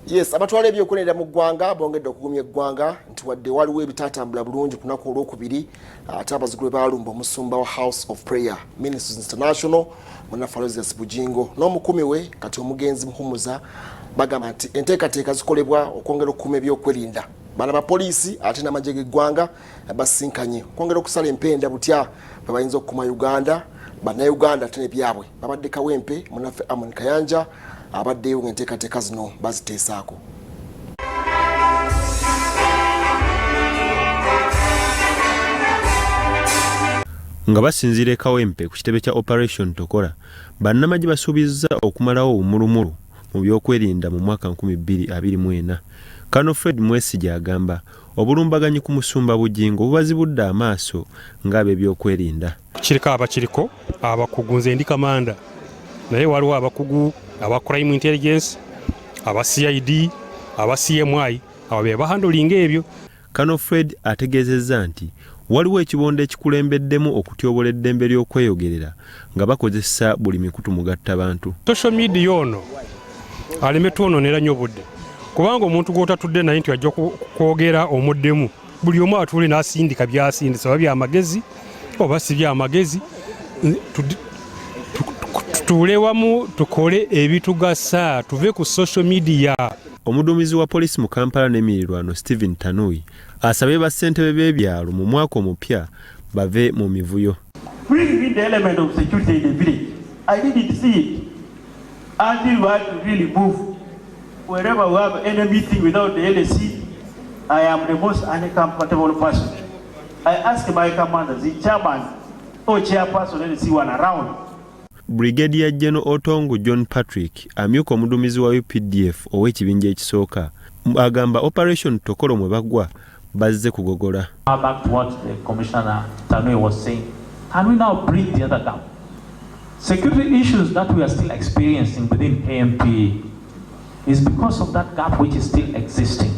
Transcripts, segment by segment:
Yes, abatwala ebyokwerinda mu ggwanga bongedde okugumya eggwanga nti wadde waliwo ebitatambula bulungi ku lunaku olwokubiri ate abazzukulu baalumba omusumba wa House of Prayer Ministries International Munafalozes Bujingo n'omukumi we kati omugenzi Muhumuza bagamba nti enteekateeka zikolebwa okwongera okukuuma ebyokwerinda. Bana ba poliisi ate n'amagye g'eggwanga basinkanye okwongera okusala empenda butya bwe bayinza okukuuma Uganda, bannayuganda ate n'ebyabwe. Babadde Kawempe munaffe Amon Kayanja abaddeyo ng'enteekateeka zino baziteesaako. Nga basinziira e Kawempe ku kitebe kya Operation Tokola, bannamagye basuubizza okumalawo obumulumulu mu byokwerinda mu mwaka 2024. Kano Fred Mwesige agamba obulumbaganyi ku musumba Bujingo bubazibudde amaaso ng'ab'ebyokwerinda. Kiriko abakiriko abakugu nze ndi kamanda naye waliwo abakugu aba crime intelligence aba CID aba CMI ababe bahandolinga ebyo. Kano Fred ategeezezza nti waliwo ekibonde ekikulembeddemu okutyobola eddembe ly'okweyogerera nga bakozesa buli mikutu mugatta bantu. Social media ono aleme twononera nnyo budde kubanga omuntu gw'otatudde naye nti ajja kwogera omuddemu buli omu atuule n'asindika byasindisa oba byamagezi oba si byamagezi tutuule wamu tukole ebitugasa tuve ku social media. Omuduumizi wa poliisi mu Kampala n'emirirwano Stephen Tanui asabye bassentebe b'ebyalo mu mwaka omupya bave mu mivuyo. Bring in the element of security in the village. I didn't see it until we had to really move. Wherever we have any meeting without the LSC, I am the most uncomfortable person. I ask my commanders, the chairman or chairperson, LSC one around. Brigadier General Otongo John Patrick amyuka omuduumizi wa UPDF ow'ekibinja ekisooka agamba Operation Tokolo mwe bagwa bazze kugogola. Back to what the Commissioner Tanui was saying, can we now bridge the other gap? Security issues that we are still experiencing within AMP is because of that gap which is still existing.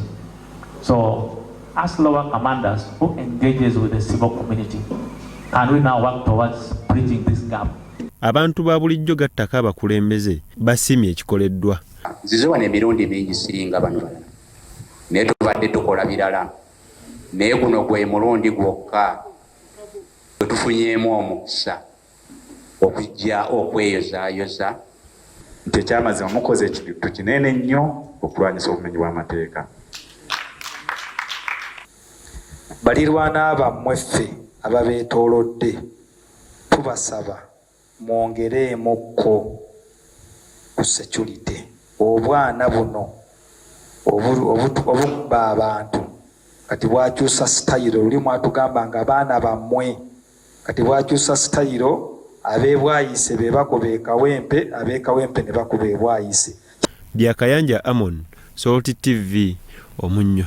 So, as lower commanders who engages with the civil community, can we now work towards bridging this gap? Abantu ba bulijjo gattaka abakulembeze basimye ekikoleddwa. Nzize wano emirundi mingi siringa bano balala naye tubadde tukola birala naye guno gwe mulundi gwokka gwe tufunyeemu omukisa okujja okweyozaayoza nti ekyamazima mukoze ekintu kinene nnyo okulwanyisa obumenyi bw'amateeka. Balirwana bammwe ffe ababeetoolodde tubasaba mwongereemukko ku security. Obwana buno obubba abantu kati bwakyusa sitayiro. Luli mwatugamba nga abaana bammwe kati bwakyusa sitayiro ab'ebwayise be bakuba ekawempe ab'ekawempe ne bakuba ebwayise. Byakayanja Amon, Salt TV, Omunnyo.